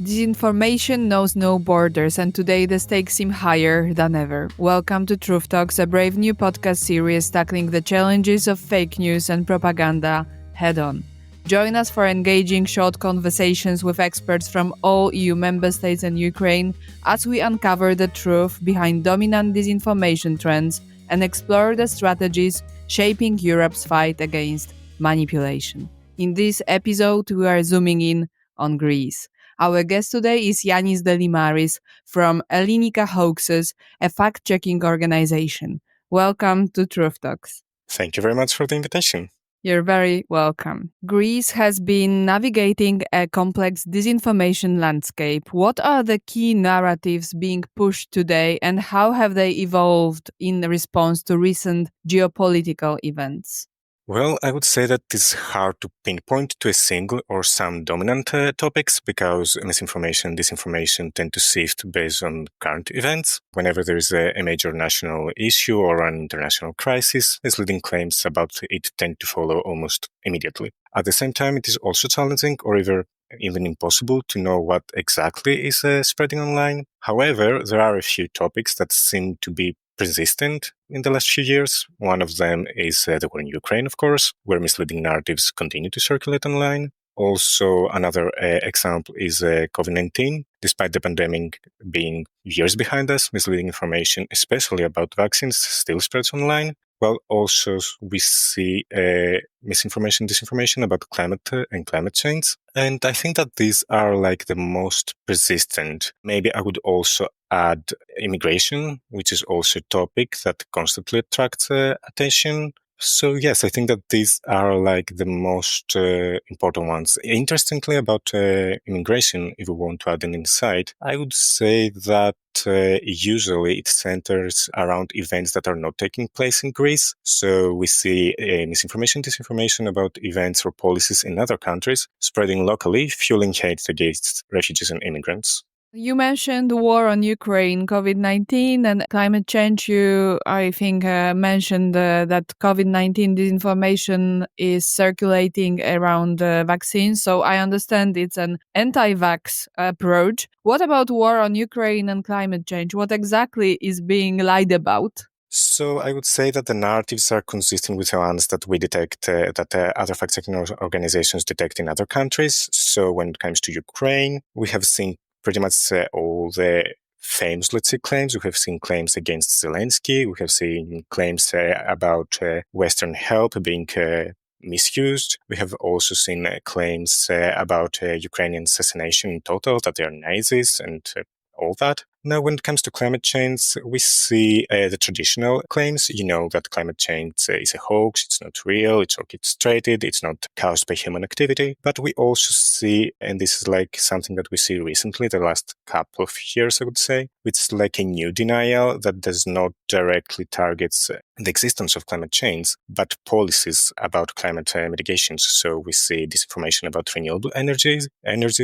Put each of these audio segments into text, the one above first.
Disinformation knows no borders, and today the stakes seem higher than ever. Welcome to Truth Talks, a brave new podcast series tackling the challenges of fake news and propaganda head on. Join us for engaging short conversations with experts from all EU member states and Ukraine as we uncover the truth behind dominant disinformation trends and explore the strategies shaping Europe's fight against manipulation. In this episode, we are zooming in on Greece. Our guest today is Yannis Delimaris from Ellinika Hoaxes, a fact-checking organization. Welcome to Truth Talks. Thank you very much for the invitation. You're very welcome. Greece has been navigating a complex disinformation landscape. What are the key narratives being pushed today, and how have they evolved in response to recent geopolitical events? Well, I would say that it's hard to pinpoint to a single or some dominant topics because misinformation and disinformation tend to shift based on current events. Whenever there is a major national issue or an international crisis, misleading claims about it tend to follow almost immediately. At the same time, it is also challenging or even impossible to know what exactly is spreading online. However, there are a few topics that seem to be persistent in the last few years. One of them is the war in Ukraine, of course, where misleading narratives continue to circulate online. Also, another example is COVID-19. Despite the pandemic being years behind us, misleading information, especially about vaccines, still spreads online. Well, also we see misinformation, disinformation about climate and climate change. And I think that these are like the most persistent. Maybe I would also add immigration, which is also a topic that constantly attracts attention. So yes, I think that these are like the most important ones. Interestingly, about immigration, if we want to add an insight, I would say that usually it centers around events that are not taking place in Greece. So we see misinformation, disinformation about events or policies in other countries spreading locally, fueling hate against refugees and immigrants. You mentioned the war on Ukraine, COVID-19 and climate change. You, I think, mentioned that COVID-19 disinformation is circulating around vaccines. So I understand it's an anti-vax approach. What about war on Ukraine and climate change? What exactly is being lied about? So I would say that the narratives are consistent with the ones that we detect, that other fact-checking organizations detect in other countries. So when it comes to Ukraine, we have seen pretty much all the famous, let's say, claims. We have seen claims against Zelensky. We have seen claims about Western help being misused. We have also seen claims about Ukrainian assassination in total, that they are Nazis and all that. Now, when it comes to climate change, we see the traditional claims, that climate change is a hoax, it's not real, it's orchestrated, it's not caused by human activity. But we also see, and this is like something that we see recently, the last couple of years, I would say, which is like a new denial that does not directly target the existence of climate change, but policies about climate mitigations. So we see disinformation about renewable energy,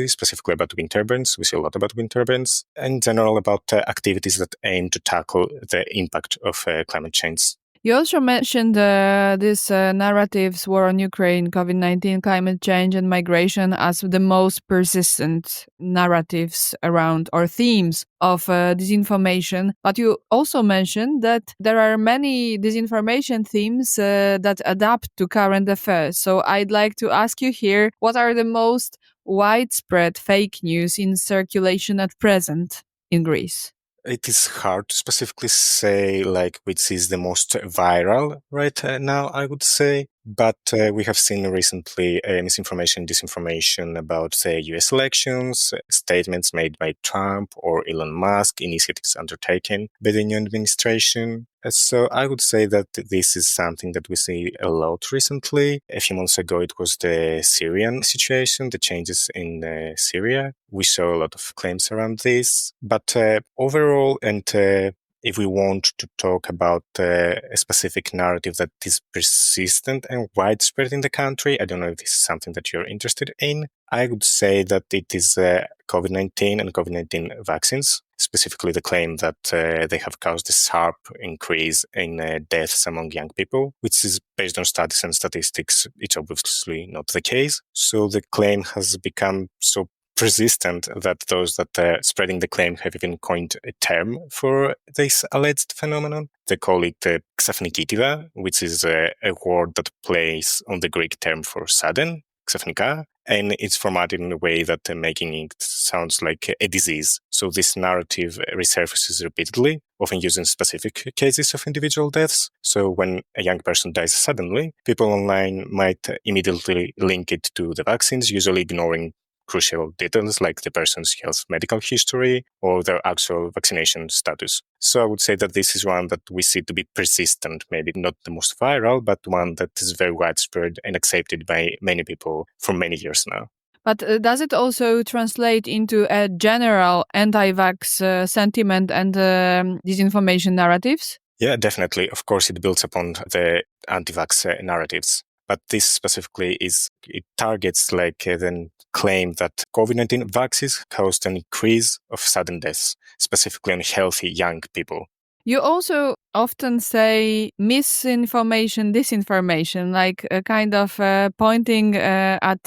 specifically about wind turbines. We see a lot about wind turbines, and in general about activities that aim to tackle the impact of climate change. You also mentioned these narratives, war on Ukraine, COVID-19, climate change, and migration as the most persistent narratives around or themes of disinformation. But you also mentioned that there are many disinformation themes that adapt to current affairs. So I'd like to ask you here, what are the most widespread fake news in circulation at present in Greece? It is hard to specifically say like which is the most viral right now, I would say. But we have seen recently misinformation, disinformation about the US elections, statements made by Trump or Elon Musk, initiatives undertaken by the new administration. So I would say that this is something that we see a lot recently. A few months ago, it was the Syrian situation, the changes in Syria. We saw a lot of claims around this. But overall, and if we want to talk about a specific narrative that is persistent and widespread in the country, I don't know if this is something that you're interested in. I would say that it is COVID-19 and COVID-19 vaccines, specifically the claim that they have caused a sharp increase in deaths among young people, which is based on studies and statistics. It's obviously not the case. So the claim has become so persistent that those that are spreading the claim have even coined a term for this alleged phenomenon. They call it xafnikitiva, which is a word that plays on the Greek term for sudden, xafnika, and it's formatted in a way that making it sounds like a disease. So this narrative resurfaces repeatedly, often using specific cases of individual deaths. So when a young person dies suddenly, people online might immediately link it to the vaccines, usually ignoring crucial details like the person's health medical history or their actual vaccination status. So I would say that this is one that we see to be persistent, maybe not the most viral, but one that is very widespread and accepted by many people for many years now. But does it also translate into a general anti-vax sentiment and disinformation narratives? Yeah, definitely. Of course, it builds upon the anti-vax narratives. But this specifically it targets the claim that COVID-19 vaccines caused an increase of sudden deaths, specifically on healthy young people. You also often say misinformation, disinformation, like kind of pointing at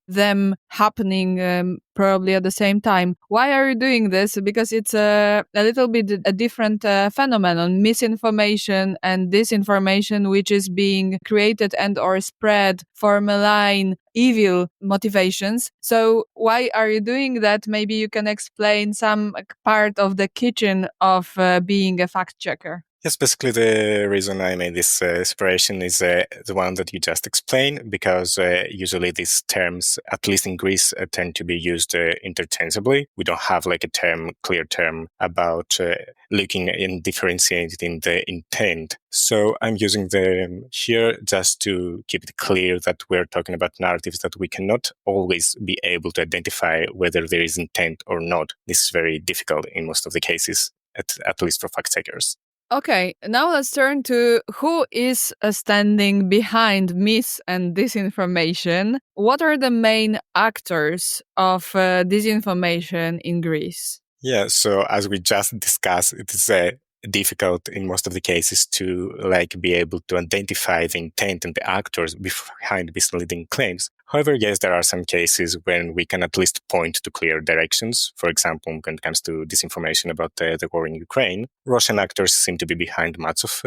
them happening probably at the same time. Why are you doing this? Because it's a little bit a different phenomenon, misinformation and disinformation, which is being created and or spread for malign, evil motivations. So why are you doing that? Maybe you can explain some part of the kitchen of being a fact checker. Yes, basically the reason I made this separation is the one that you just explained, because usually these terms, at least in Greece, tend to be used interchangeably. We don't have like a clear term about looking and differentiating the intent. So I'm using them here just to keep it clear that we're talking about narratives that we cannot always be able to identify whether there is intent or not. This is very difficult in most of the cases, at least for fact checkers. Okay, now let's turn to who is standing behind mis and disinformation. What are the main actors of disinformation in Greece? Yeah, so as we just discussed, it is difficult in most of the cases to be able to identify the intent and the actors behind misleading claims. However, yes, there are some cases when we can at least point to clear directions. For example, when it comes to disinformation about the war in Ukraine, Russian actors seem to be behind much of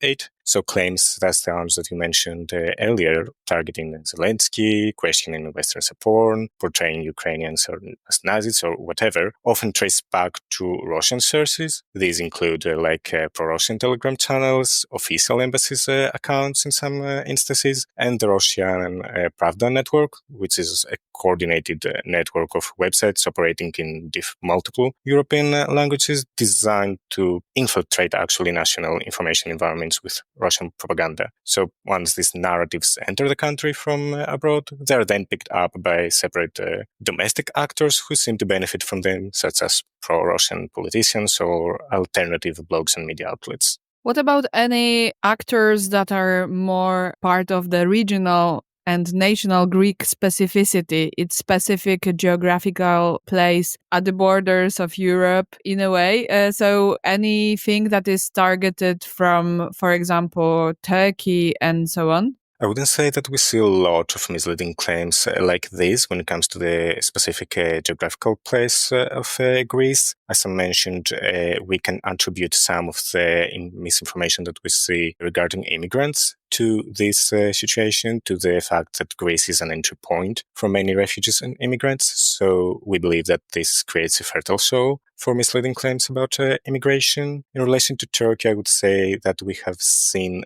it. So claims, that's the arms that you mentioned earlier, targeting Zelensky, questioning Western support, portraying Ukrainians as Nazis or whatever, often trace back to Russian sources. These include pro-Russian Telegram channels, official embassies accounts in some instances, and the Russian Pravda network, which is a coordinated network of websites operating in multiple European languages designed to infiltrate actually national information environments with Russian propaganda. So once these narratives enter the country from abroad, they are then picked up by separate domestic actors who seem to benefit from them, such as pro-Russian politicians or alternative blogs and media outlets. What about any actors that are more part of the regional and national Greek specificity, its specific geographical place at the borders of Europe in a way? So anything that is targeted from, for example, Turkey and so on? I wouldn't say that we see a lot of misleading claims like this when it comes to the specific geographical place of Greece. As I mentioned, we can attribute some of the misinformation that we see regarding immigrants to this situation, to the fact that Greece is an entry point for many refugees and immigrants. So we believe that this creates a fertile soil for misleading claims about immigration. In relation to Turkey, I would say that we have seen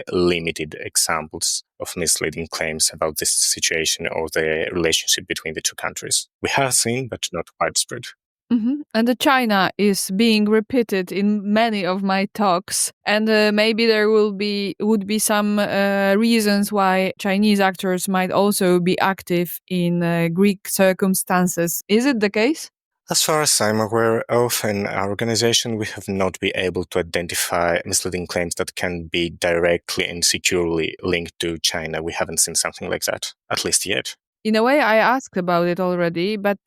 limited examples of misleading claims about this situation or the relationship between the two countries. We have seen, but not widespread. Mm-hmm. And the China is being repeated in many of my talks, and maybe there would be some reasons why Chinese actors might also be active in Greek circumstances. Is it the case? As far as I'm aware of, in our organization, we have not been able to identify misleading claims that can be directly and securely linked to China. We haven't seen something like that, at least yet. In a way, I asked about it already, but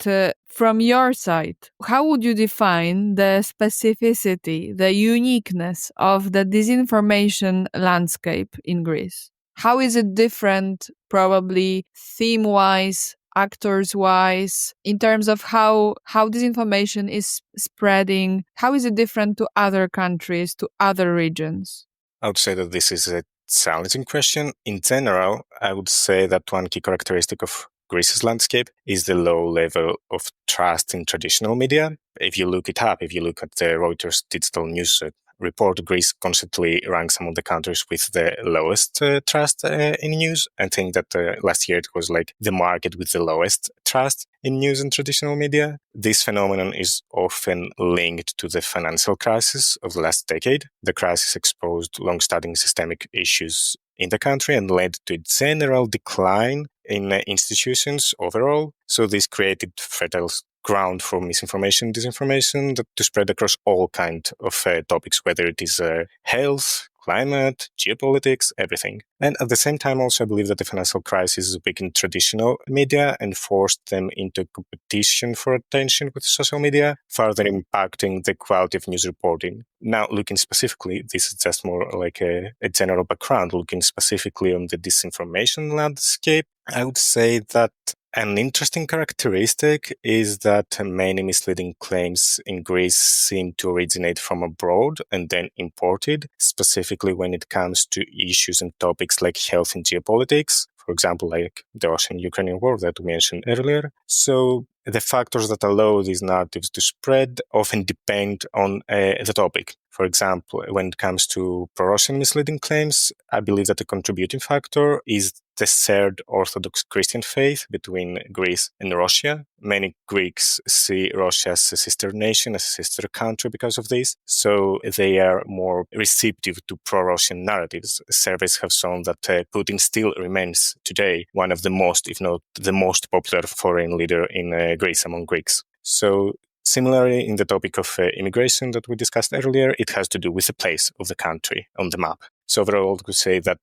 from your side, how would you define the specificity, the uniqueness of the disinformation landscape in Greece? How is it different, probably theme-wise, actors wise, in terms of how disinformation is spreading? How is it different to other countries, to other regions? I would say that this is a challenging question. In general, I would say that one key characteristic of Greece's landscape is the low level of trust in traditional media. If you look it up, if you look at the Reuters digital news report, Greece constantly ranks among the countries with the lowest trust in news. I think that last year it was like the market with the lowest trust in news and traditional media. This phenomenon is often linked to the financial crisis of the last decade. The crisis exposed long-standing systemic issues in the country and led to a general decline in institutions overall. So this created fertile ground for misinformation, disinformation to spread across all kinds of topics, whether it is health, climate, geopolitics, everything. And at the same time, also, I believe that the financial crisis weakened traditional media and forced them into competition for attention with social media, further impacting the quality of news reporting. Now, looking specifically, this is just more like a general background, looking specifically on the disinformation landscape, I would say that an interesting characteristic is that many misleading claims in Greece seem to originate from abroad and then imported, specifically when it comes to issues and topics like health and geopolitics, for example, like the Russian-Ukrainian war that we mentioned earlier. So the factors that allow these narratives to spread often depend on the topic. For example, when it comes to pro-Russian misleading claims, I believe that the contributing factor is the shared Orthodox Christian faith between Greece and Russia. Many Greeks see Russia as a sister nation, as a sister country because of this, so they are more receptive to pro-Russian narratives. Surveys have shown that Putin still remains today one of the most, if not the most popular foreign leader in Greece among Greeks. So similarly, in the topic of immigration that we discussed earlier, it has to do with the place of the country on the map. So overall, I could say that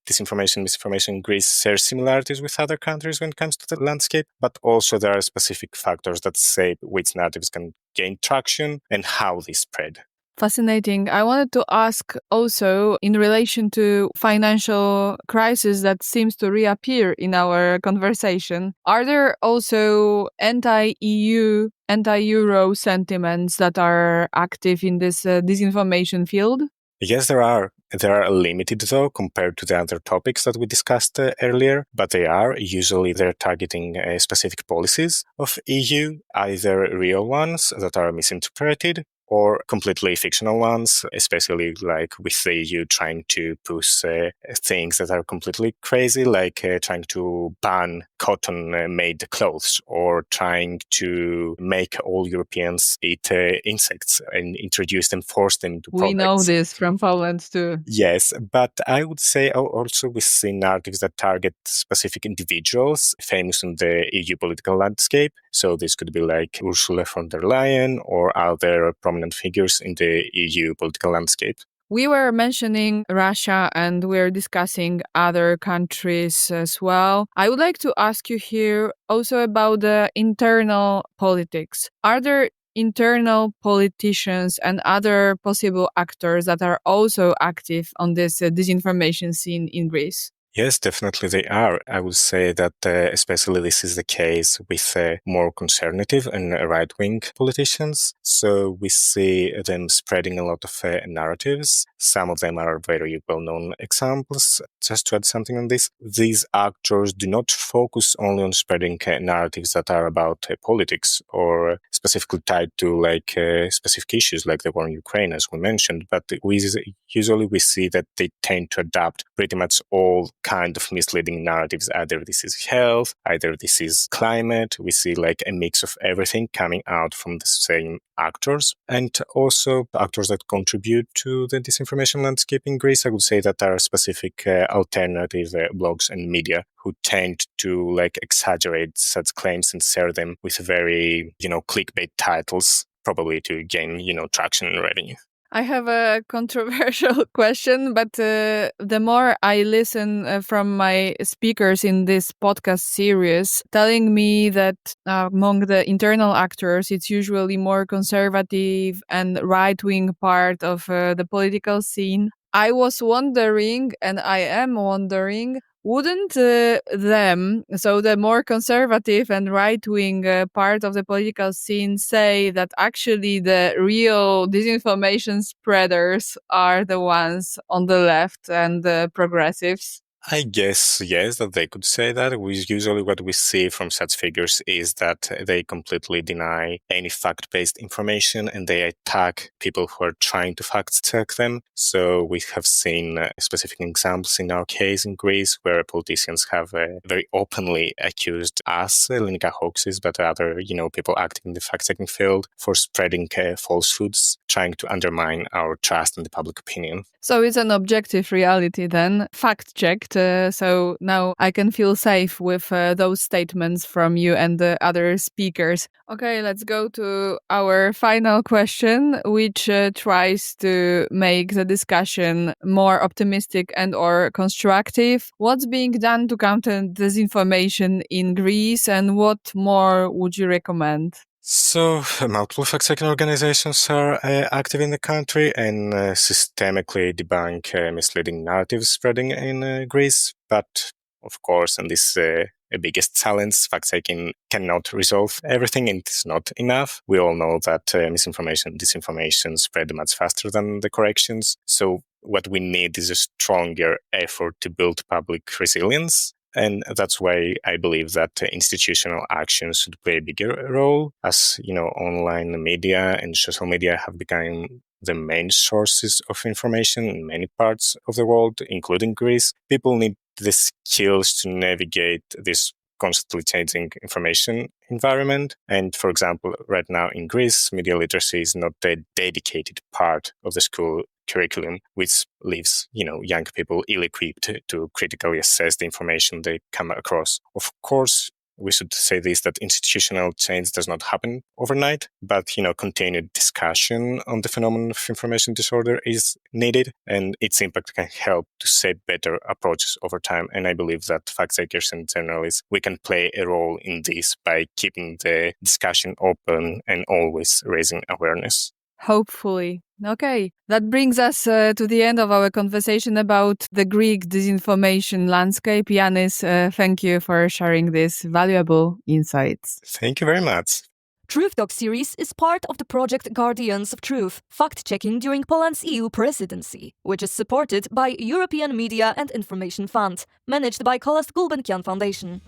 disinformation, misinformation in Greece shares similarities with other countries when it comes to the landscape, but also there are specific factors that shape which narratives can gain traction and how they spread. Fascinating. I wanted to ask also in relation to financial crisis that seems to reappear in our conversation. Are there also anti-EU, anti-Euro sentiments that are active in this disinformation field? Yes, there are. They are limited, though, compared to the other topics that we discussed earlier, but they are. Usually they're targeting specific policies of EU, either real ones that are misinterpreted or completely fictional ones, especially like with the EU trying to push things that are completely crazy, like trying to ban cotton-made clothes or trying to make all Europeans eat insects and introduce them, force them to products. We know this from Poland too. Yes, but I would say also we see narratives that target specific individuals famous in the EU political landscape. So this could be like Ursula von der Leyen or other prominent figures in the EU political landscape. We were mentioning Russia and we're discussing other countries as well. I would like to ask you here also about the internal politics. Are there internal politicians and other possible actors that are also active on this disinformation scene in Greece? Yes, definitely they are. I would say that especially this is the case with more conservative and right-wing politicians. So we see them spreading a lot of narratives. Some of them are very well-known examples. Just to add something on this, these actors do not focus only on spreading narratives that are about politics or specifically tied to like specific issues like the war in Ukraine, as we mentioned. But usually we see that they tend to adapt pretty much all kind of misleading narratives. Either this is health, either this is climate. We see like a mix of everything coming out from the same actors, and also actors that contribute to the disinformation landscape in Greece. I would say that there are specific alternative blogs and media who tend to like exaggerate such claims and share them with very, clickbait titles, probably to gain, traction and revenue. I have a controversial question, but the more I listen from my speakers in this podcast series, telling me that among the internal actors, it's usually more conservative and right-wing part of the political scene. I was wondering, and I am wondering, Wouldn't them, so the more conservative and right-wing part of the political scene, say that actually the real disinformation spreaders are the ones on the left and the progressives? I guess, yes, that they could say that. Usually what we see from such figures is that they completely deny any fact-based information and they attack people who are trying to fact-check them. So we have seen specific examples in our case in Greece where politicians have very openly accused us, Ellinika Hoaxes, but other, people acting in the fact-checking field for spreading falsehoods, trying to undermine our trust in the public opinion. So it's an objective reality then, fact-checked. So now I can feel safe with those statements from you and the other speakers. Okay, let's go to our final question, which tries to make the discussion more optimistic and or constructive. What's being done to counter disinformation in Greece, and what more would you recommend? So, multiple fact-checking organizations are active in the country and systemically debunk misleading narratives spreading in Greece. But, of course, and this is the biggest challenge, fact-checking cannot resolve everything and it's not enough. We all know that misinformation, disinformation spread much faster than the corrections. So what we need is a stronger effort to build public resilience. And that's why I believe that institutional action should play a bigger role, as online media and social media have become the main sources of information in many parts of the world, including Greece. People need the skills to navigate this constantly changing information environment. And for example, right now in Greece, media literacy is not a dedicated part of the school curriculum, which leaves, young people ill-equipped to critically assess the information they come across. Of course, we should say this, that institutional change does not happen overnight, but, continued discussion on the phenomenon of information disorder is needed, and its impact can help to shape better approaches over time. And I believe that fact-checkers and journalists, we can play a role in this by keeping the discussion open and always raising awareness. Hopefully. Okay, that brings us to the end of our conversation about the Greek disinformation landscape. Yannis, thank you for sharing these valuable insights. Thank you very much. Truth Talk series is part of the project Guardians of Truth, fact-checking during Poland's EU presidency, which is supported by European Media and Information Fund, managed by Calouste Gulbenkian Foundation.